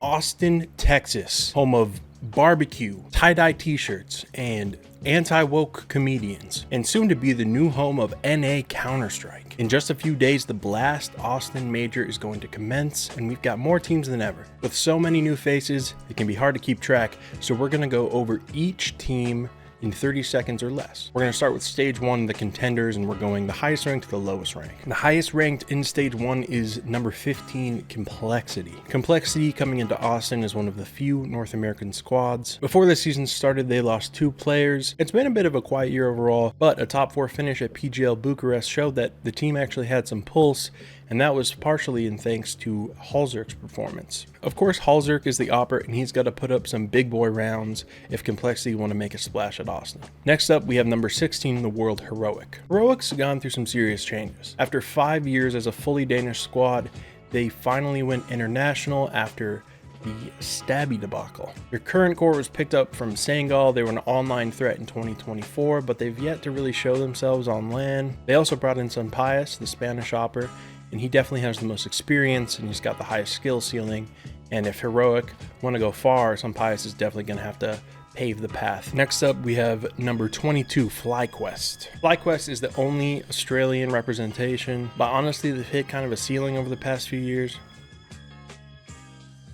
Austin, Texas, home of barbecue, tie-dye t-shirts, and anti-woke comedians, and soon to be the new home of NA Counter-Strike. In just a few days, the Blast Austin Major is going to commence, and we've got more teams than ever. With so many new faces, it can be hard to keep track, so we're going to go over each team in 30 seconds or less. We're going to start with stage 1, the contenders, and we're going the highest ranked to the lowest ranked. The highest ranked in stage 1 is number 15, Complexity. Complexity, coming into Austin, is one of the few North American squads. Before the season started, they lost 2 players. It's been a bit of a quiet year overall, but a top 4 finish at PGL Bucharest showed that the team actually had some pulse, and that was partially in thanks to Halzerk's performance. Of course, Halzerk is the opera, and he's got to put up some big boy rounds if Complexity want to make a splash at Austin. Next up, we have number 16, the World Heroic. Heroic's gone through some serious changes. After 5 years as a fully Danish squad, they finally went international after the Stabby debacle. Their current core was picked up from Senegal. They were an online threat in 2024, but they've yet to really show themselves on LAN. They also brought in Sampaio, the Spanish opera, and he definitely has the most experience, and he's got the highest skill ceiling. And if Heroic want to go far, Sampaio is definitely going to have to pave the path. Next up, we have number 22, FlyQuest. FlyQuest is the only Australian representation, but honestly, they've hit kind of a ceiling over the past few years.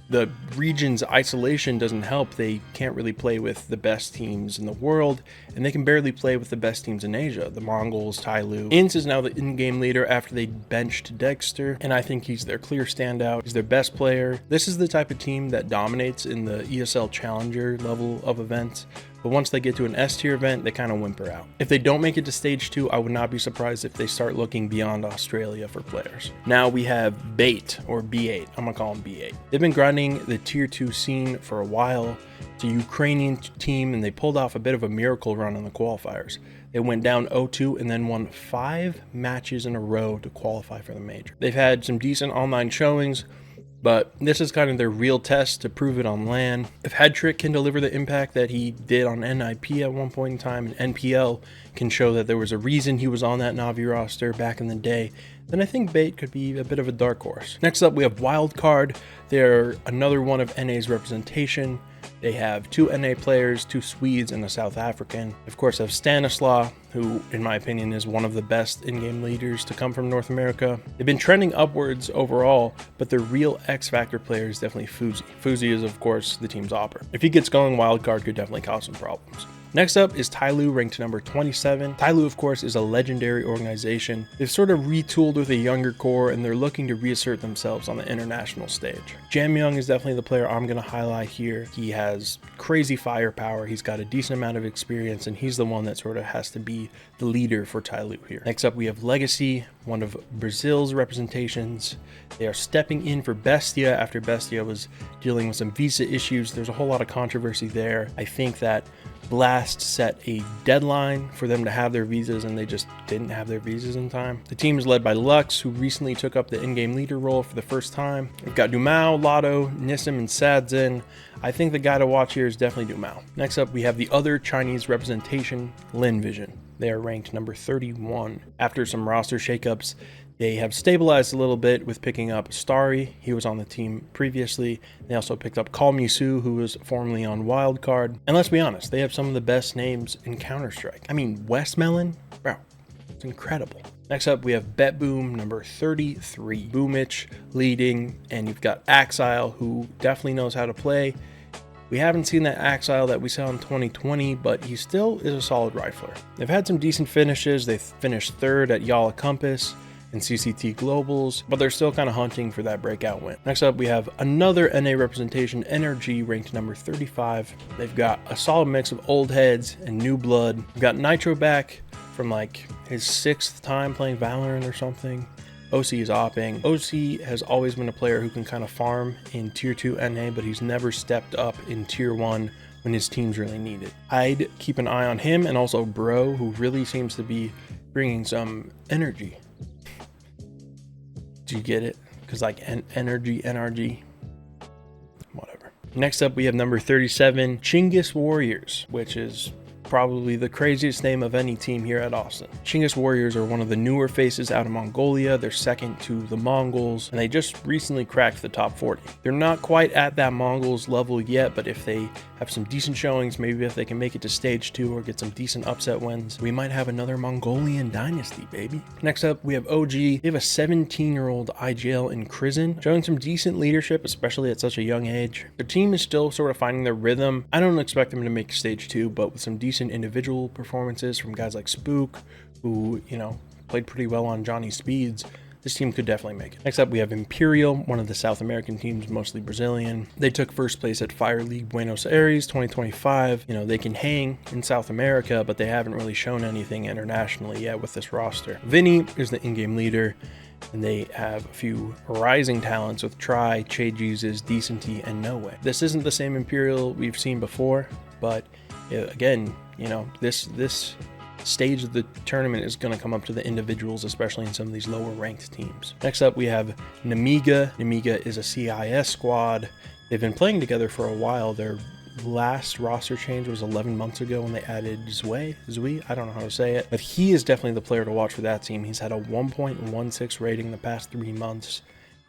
The region's isolation doesn't help. They can't really play with the best teams in the world, and they can barely play with the best teams in Asia, the Mongols, Tailoo. Ince is now the in-game leader after they benched Dexter, and I think he's their clear standout. He's their best player. This is the type of team that dominates in the ESL Challenger level of events, but once they get to an S tier event, they kind of whimper out. If they don't make it to stage 2, I would not be surprised if they start looking beyond Australia for players. Now we have Bait, or B8. I'm gonna call them B8. They've been grinding the tier 2 scene for a while. It's a Ukrainian team, and they pulled off a bit of a miracle run in the qualifiers. They went down 0-2 and then won 5 matches in a row to qualify for the major. They've had some decent online showings, but this is kind of their real test to prove it on LAN. If Headtrick can deliver the impact that he did on NIP at one point in time, and NPL can show that there was a reason he was on that NaVi roster back in the day, then I think Bait could be a bit of a dark horse. Next up, we have Wildcard. They're another one of NA's representation. They have 2 NA players, 2 Swedes, and a South African. Of course, they have Stanislaw, who, in my opinion, is one of the best in-game leaders to come from North America. They've been trending upwards overall, but their real X-Factor player is definitely Fuzi. Fuzi is, of course, the team's opera. If he gets going, Wildcard could definitely cause some problems. Next up is Tailoo, ranked number 27. Tailoo, of course, is a legendary organization. They've sort of retooled with a younger core, and they're looking to reassert themselves on the international stage. Jamyoung is definitely the player I'm going to highlight here. He has crazy firepower, he's got a decent amount of experience, and he's the one that sort of has to be the leader for Tailoo here. Next up, we have Legacy, one of Brazil's representations. They are stepping in for Bestia after Bestia was dealing with some visa issues. There's a whole lot of controversy there. I think that Blast set a deadline for them to have their visas, and they just didn't have their visas in time. The team is led by Lux, who recently took up the in-game leader role for the first time. We've got Dumao, Lotto, Nissim, and Sadzin. I think the guy to watch here is definitely Dumao. Next up, we have the other Chinese representation, Lin Vision. They are ranked number 31. After some roster shakeups, they have stabilized a little bit with picking up Starry. He was on the team previously. They also picked up Call Musu, who was formerly on Wildcard. And let's be honest, they have some of the best names in Counter-Strike. I mean, Westmelon, bro, it's incredible. Next up, we have BetBoom, number 33. Boomich leading, and you've got Axile, who definitely knows how to play. We haven't seen that Axile that we saw in 2020, but he still is a solid rifler. They've had some decent finishes. They finished 3rd at Yala Compass and CCT Globals, but they're still kind of hunting for that breakout win. Next up, we have another NA representation, NRG, ranked number 35. They've got a solid mix of old heads and new blood. We've got Nitro back from like his 6th time playing Valorant or something. OC is opping. OC has always been a player who can kind of farm in tier 2 NA, but he's never stepped up in tier 1 when his teams really need it. I'd keep an eye on him, and also Bro, who really seems to be bringing some energy. Do you get it? Because like energy, NRG, whatever. Next up, we have number 37, Chingis Warriors, which is probably the craziest name of any team here at Austin. Chingis Warriors are one of the newer faces out of Mongolia. They're second to the Mongols, and they just recently cracked the top 40. They're not quite at that Mongols level yet, but if they have some decent showings, maybe if they can make it to stage 2 or get some decent upset wins, we might have another Mongolian dynasty, baby. Next up, we have OG. They have a 17-year-old IGL in Crizin, showing some decent leadership, especially at such a young age. Their team is still sort of finding their rhythm. I don't expect them to make stage 2, but with some decent individual performances from guys like Spook, who, you know, played pretty well on Johnny Speeds, this team could definitely make it. Next up, we have Imperial, one of the South American teams, mostly Brazilian. They took first place at Fire League Buenos Aires 2025. You know, they can hang in South America, but they haven't really shown anything internationally yet with this roster. Vinny is the in-game leader, and they have a few rising talents with Try, Che Jesus, Decenty, and No Way. This isn't the same Imperial we've seen before, but again, you know, this stage of the tournament is going to come up to the individuals, especially in some of these lower ranked teams. Next up, we have Namiga. Namiga is a CIS squad. They've been playing together for a while. Their last roster change was 11 months ago when they added Zui, I don't know how to say it, but he is definitely the player to watch for that team. He's had a 1.16 rating the past 3 months,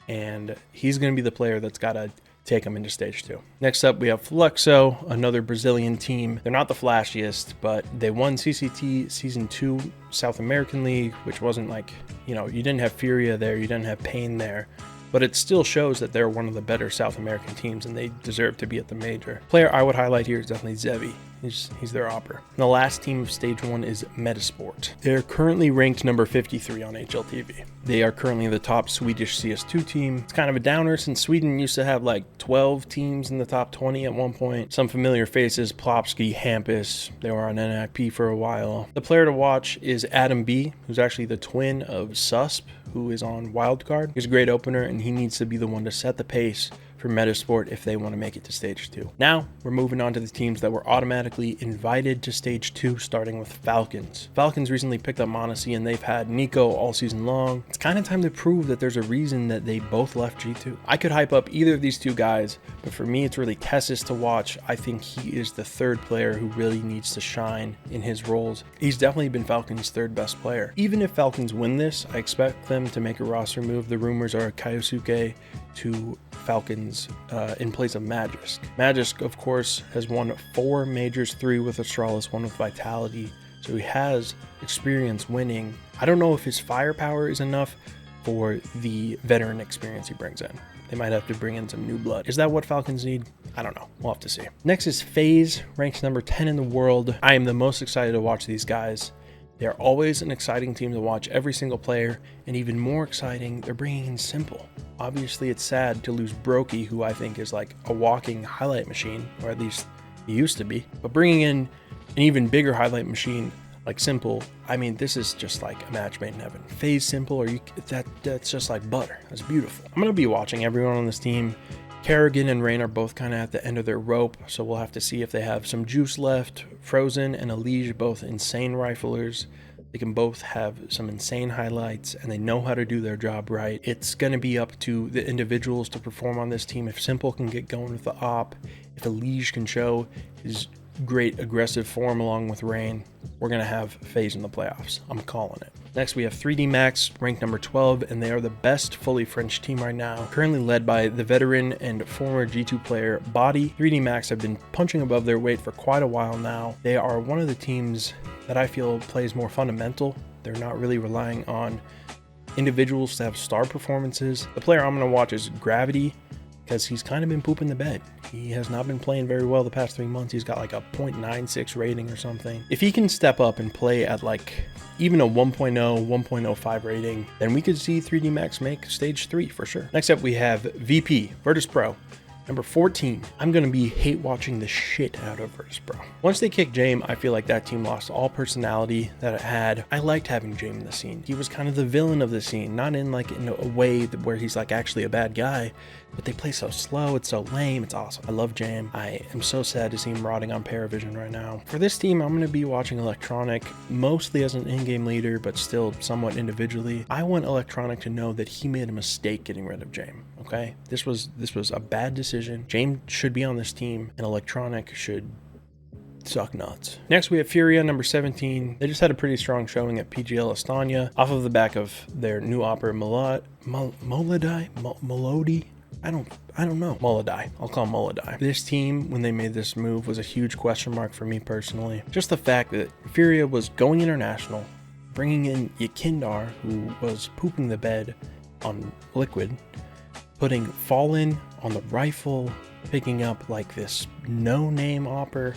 and he's going to be the player that's got to take them into stage 2. Next up, we have Fluxo, another Brazilian team. They're not the flashiest, but they won CCT Season 2 South American League, which wasn't like, you know, you didn't have Furia there, you didn't have Pain there, but it still shows that they're one of the better South American teams and they deserve to be at the major. Player I would highlight here is definitely Zevi. He's their opper. And the last team of stage 1 is Metasport. They're currently ranked number 53 on HLTV. They are currently the top Swedish CS2 team. It's kind of a downer since Sweden used to have like 12 teams in the top 20 at one point. Some familiar faces, Plopsky, Hampus. They were on NIP for a while. The player to watch is Adam B, who's actually the twin of Susp, who is on Wildcard. He's a great opener, and he needs to be the one to set the pace for Metasport if they want to make it to stage 2. Now we're moving on to the teams that were automatically invited to stage 2, starting with Falcons. Falcons recently picked up Monacy, and they've had Nico all season long. It's kind of time to prove that there's a reason that they both left G2. I could hype up either of these two guys, but for me it's really Tessus to watch. I think he is the third player who really needs to shine in his roles. He's definitely been Falcons' third best player. Even if Falcons win this, I expect them to make a roster move. The rumors are Kaiosuke to Falcons in place of Magisk. Magisk, of course, has won 4 majors, 3 with Astralis, 1 with Vitality, so he has experience winning. I don't know if his firepower is enough for the veteran experience he brings in. They might have to bring in some new blood. Is that what Falcons need? I don't know. We'll have to see. Next is FaZe, ranked number 10 in the world. I am the most excited to watch these guys. They're always an exciting team to watch, every single player, and even more exciting, they're bringing in Simple. Obviously, it's sad to lose Brokey, who I think is like a walking highlight machine, or at least he used to be. But bringing in an even bigger highlight machine like Simple, I mean, this is just like a match made in heaven. FaZe Simple, that's just like butter. That's beautiful. I'm going to be watching everyone on this team. Kerrigan and Rain are both kind of at the end of their rope, so we'll have to see if they have some juice left. Frozen and Elige, both insane riflers. They can both have some insane highlights, and they know how to do their job right. It's going to be up to the individuals to perform on this team. If Simple can get going with the op, if Elige can show his great aggressive form along with Rain, we're going to have FaZe in the playoffs. I'm calling it. Next, we have 3D Max, ranked number 12, and they are the best fully French team right now, currently led by the veteran and former G2 player Body. 3D Max have been punching above their weight for quite a while now. They are one of the teams that I feel plays more fundamental. They're not really relying on individuals to have star performances. The player I'm going to watch is Gravity, because he's kind of been pooping the bed. He has not been playing very well the past 3 months. He's got like a 0.96 rating or something. If he can step up and play at like even a 1.0, 1.05 rating, then we could see 3D Max make stage 3 for sure. Next up, we have VP, Vertice Pro. Number 14, I'm going to be hate watching the shit out of Vertice Pro. Once they kicked Jame, I feel like that team lost all personality that it had. I liked having Jame in the scene. He was kind of the villain of the scene, not in like in a way where he's like actually a bad guy, but they play so slow, it's so lame, it's awesome. I love Jame. I am so sad to see him rotting on Paravision right now. For this team, I'm going to be watching Electronic, mostly as an in-game leader, but still somewhat individually. I want Electronic to know that he made a mistake getting rid of Jame. Okay, this was a bad decision. Jame should be on this team, and Electronic should suck nuts. Next, we have Furia, number 17. They just had a pretty strong showing at PGL Estonia off of the back of their new opera Melody. I don't know. Molodai. I'll call him Molodai. This team, when they made this move, was a huge question mark for me personally. Just the fact that Furia was going international, bringing in Yakindar, who was pooping the bed on Liquid, putting Fallen on the rifle, picking up like this no-name opera,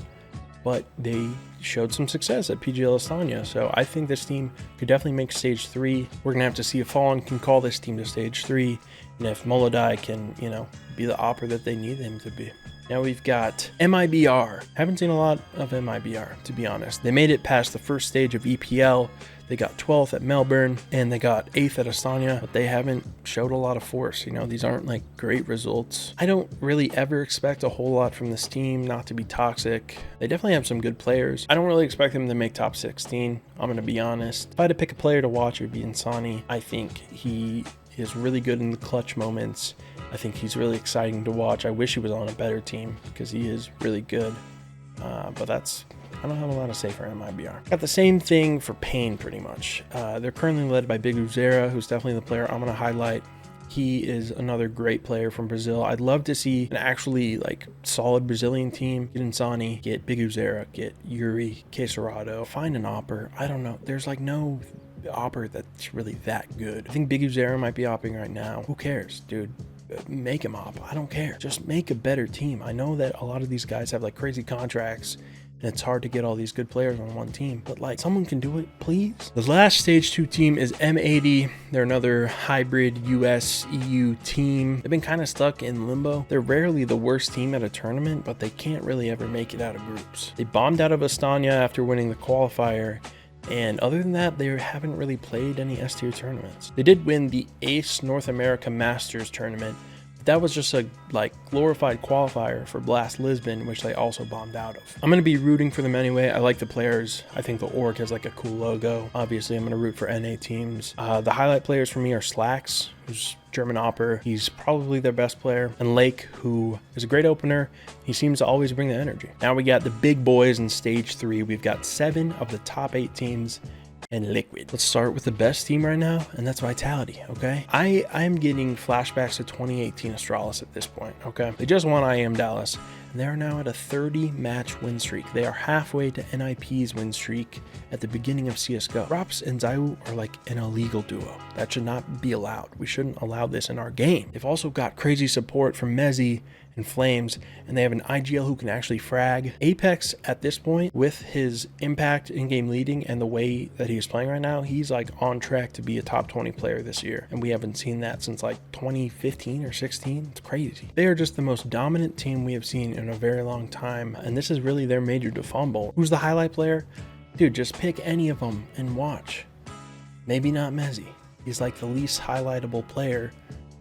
but they showed some success at PGL Estonia. So I think this team could definitely make stage 3. We're gonna have to see if Fallen can call this team to stage 3, and if Molodai can, you know, be the opera that they need him to be. Now we've got MIBR. Haven't seen a lot of MIBR, to be honest. They made it past the first stage of EPL. They got 12th at Melbourne, and they got 8th at Estonia, but they haven't showed a lot of force. You know, these aren't like great results. I don't really ever expect a whole lot from this team, not to be toxic. They definitely have some good players. I don't really expect them to make top 16. I'm going to be honest. If I had to pick a player to watch, it would be Insani. I think he is really good in the clutch moments. I think he's really exciting to watch. I wish he was on a better team because he is really good. But I don't have a lot to say for MIBR. Got the same thing for Pain pretty much. They're currently led by Big Uzera, who's definitely the player I'm going to highlight. He is another great player from Brazil. I'd love to see an actually like solid Brazilian team. Get Insani, get Big Uzera, get Yuri, Queserado, find an opper. I don't know. There's like no opper that's really that good. I think Big Uzera might be opping right now. Who cares, dude? Make him op. I don't care. Just make a better team. I know that a lot of these guys have like crazy contracts, and it's hard to get all these good players on one team, but like someone can do it, please. The last stage 2 team is M80. They're another hybrid US EU team. They've been kind of stuck in limbo. They're rarely the worst team at a tournament, but they can't really ever make it out of groups. They bombed out of Estonia after winning the qualifier, and other than that, they haven't really played any S-tier tournaments. They did win the Ace North America Masters tournament, but that was just a like glorified qualifier for Blast Lisbon, which they also bombed out of. I'm going to be rooting for them anyway. I like the players. I think the org has like a cool logo. Obviously, I'm going to root for NA teams. The highlight players for me are Slacks, who's German opper. He's probably their best player. And Lake, who is a great opener. He seems to always bring the energy. Now we got the big boys in stage 3. We've got 7 of the top 8 teams and Liquid. Let's start with the best team right now, and that's Vitality, okay? I'm getting flashbacks to 2018 Astralis at this point, okay? They just won IM Dallas, and they are now at a 30-match win streak. They are halfway to NIP's win streak at the beginning of CSGO. Rops and Zayu are like an illegal duo. That should not be allowed. We shouldn't allow this in our game. They've also got crazy support from Mezzi and Flames, and they have an IGL who can actually frag. Apex at this point, with his impact in-game leading and the way that he is playing right now, he's like on track to be a top 20 player this year, and we haven't seen that since like 2015 or 16. It's crazy. They are just the most dominant team we have seen in a very long time, and this is really their major to fumble. Who's the highlight player? Dude, just pick any of them and watch. Maybe not Mezzi. He's like the least highlightable player,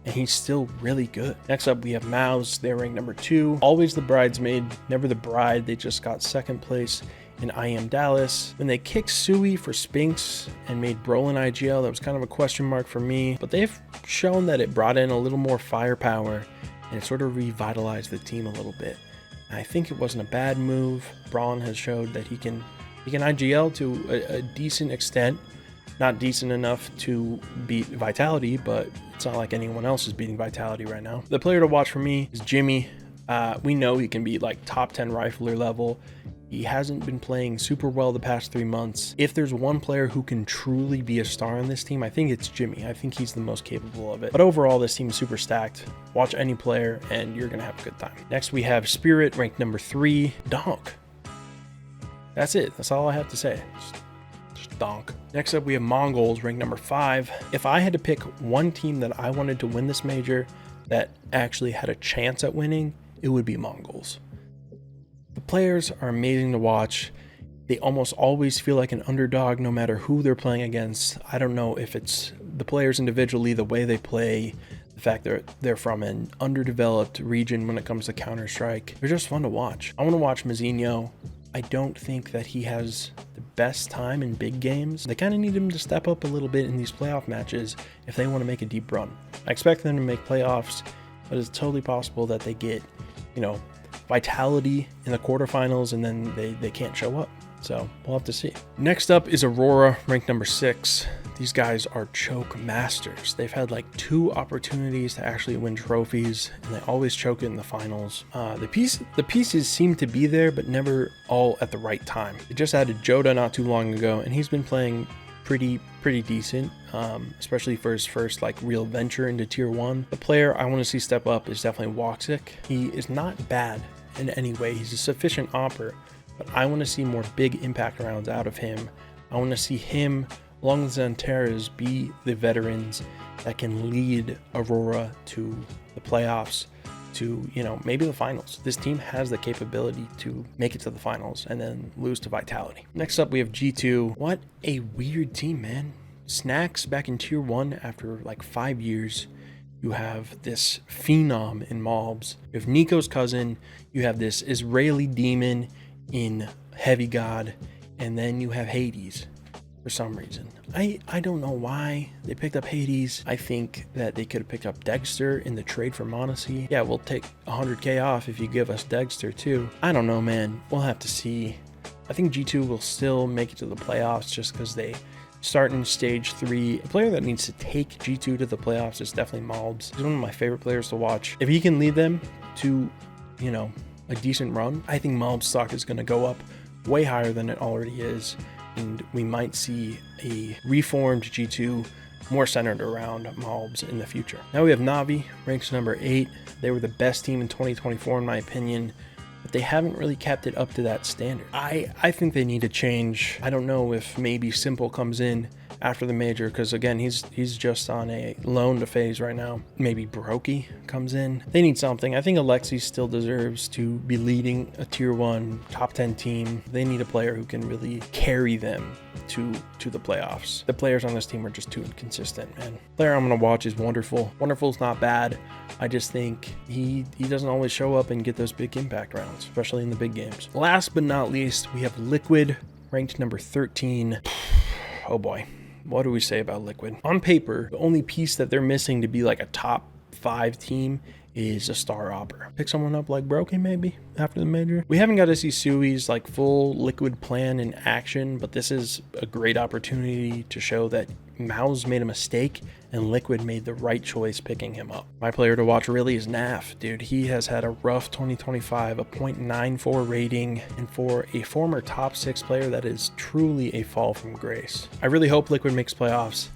and he's still really good. Next up, we have Mouse. They're ranked number 2. Always the bridesmaid, never the bride. They just got 2nd place in IM Dallas. When they kicked Sui for Spinks and made Brolin IGL, that was kind of a question mark for me, but they've shown that it brought in a little more firepower, and it sort of revitalized the team a little bit. I think it wasn't a bad move. Braun has showed that he can IGL to a decent extent. Not decent enough to beat Vitality, but it's not like anyone else is beating Vitality right now. The player to watch for me is Jimmy. We know he can be like top 10 rifler level. He hasn't been playing super well the past 3 months. If there's one player who can truly be a star on this team, I think it's Jimmy. I think he's the most capable of it. But overall, this team is super stacked. Watch any player and you're gonna have a good time. Next, we have Spirit, ranked number 3. Donk. That's it. That's all I have to say. Just donk. Next up, we have Mongols, ranked number 5. If I had to pick one team that I wanted to win this major that actually had a chance at winning, it would be Mongols. The players are amazing to watch. They almost always feel like an underdog no matter who they're playing against. I don't know if it's the players individually, the way they play, the fact that they're from an underdeveloped region when it comes to Counter-Strike. They're just fun to watch. I want to watch Mazzinho. I don't think that he has the best time in big games. They kind of need him to step up a little bit in these playoff matches if they want to make a deep run. I expect them to make playoffs, but it's totally possible that they get, Vitality in the quarterfinals, and then they can't show up. So we'll have to see. Next up is Aurora, ranked number 6. These guys are choke masters. They've had like 2 opportunities to actually win trophies, and they always choke it in the finals. The pieces seem to be there, but never all at the right time. They just added Joda not too long ago, and he's been playing pretty decent, especially for his first like real venture into tier 1. The player I want to see step up is definitely Woxic. He is not bad in any way. He's a sufficient opper, but I want to see more big impact rounds out of him. I want to see him along with Xantares be the veterans that can lead Aurora to the playoffs, to, you know, maybe the finals. This team has the capability to make it to the finals and then lose to Vitality. Next up, we have G2. What a weird team, man. Snacks back in tier 1 after like 5 years. You have this phenom in Mobs. You have Nico's cousin. You have this Israeli demon in Heavy God. And then you have Hades for some reason. I don't know why they picked up Hades. I think that they could have picked up Dexter in the trade for Monacy. Yeah, we'll take 100k off if you give us Dexter too. I don't know, man. We'll have to see. I think G2 will still make it to the playoffs just because they start in stage 3. A player that needs to take G2 to the playoffs is definitely Mobs. He's one of my favorite players to watch. If he can lead them to, you know, a decent run, I think Mobs stock is going to go up way higher than it already is. And we might see a reformed G2 more centered around Mobs in the future. Now we have NaVi, ranked number 8. They were the best team in 2024 in my opinion, but they haven't really kept it up to that standard. I think they need to change. I don't know if maybe Simple comes in after the major, because again, he's just on a loan to FaZe right now. Maybe Brokey comes in. They need something. I think Alexi still deserves to be leading a tier 1 top 10 team. They need a player who can really carry them to the playoffs. The players on this team are just too inconsistent, man. The player I'm gonna watch is Wonderful. Wonderful's not bad. I just think he doesn't always show up and get those big impact rounds, especially in the big games. Last but not least, we have Liquid, ranked number 13. Oh boy. What do we say about Liquid? On paper, the only piece that they're missing to be like a top 5 team is a star opper. Pick someone up like Broken maybe after the major. We haven't got to see Sui's like full Liquid plan in action, but this is a great opportunity to show that Mouse made a mistake and Liquid made the right choice picking him up. My player to watch really is NAF, dude. He has had a rough 2025, a 0.94 rating, and for a former top 6 player, that is truly a fall from grace. I really hope Liquid makes playoffs.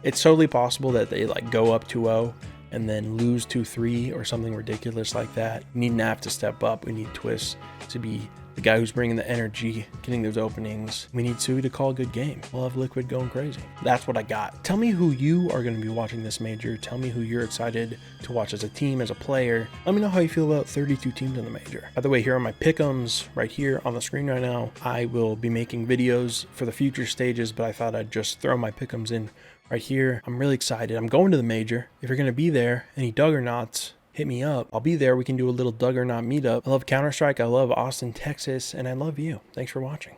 It's totally possible that they like go up 2-0 and then lose 2-3 or something ridiculous like that. We need NAF to step up. We need Twist to be the guy who's bringing the energy, getting those openings. We need Sui to call a good game. We'll have Liquid going crazy. That's what I got. Tell me who you are going to be watching this major. Tell me who you're excited to watch as a team, as a player. Let me know how you feel about 32 teams in the major. By the way, here are my pick'ems right here on the screen right now. I will be making videos for the future stages, but I thought I'd just throw my pick'ems in right here. I'm really excited. I'm going to the major. If you're going to be there, any Duggernauts, hit me up. I'll be there. We can do a little Duggernaut meetup. I love Counter-Strike. I love Austin, Texas, and I love you. Thanks for watching.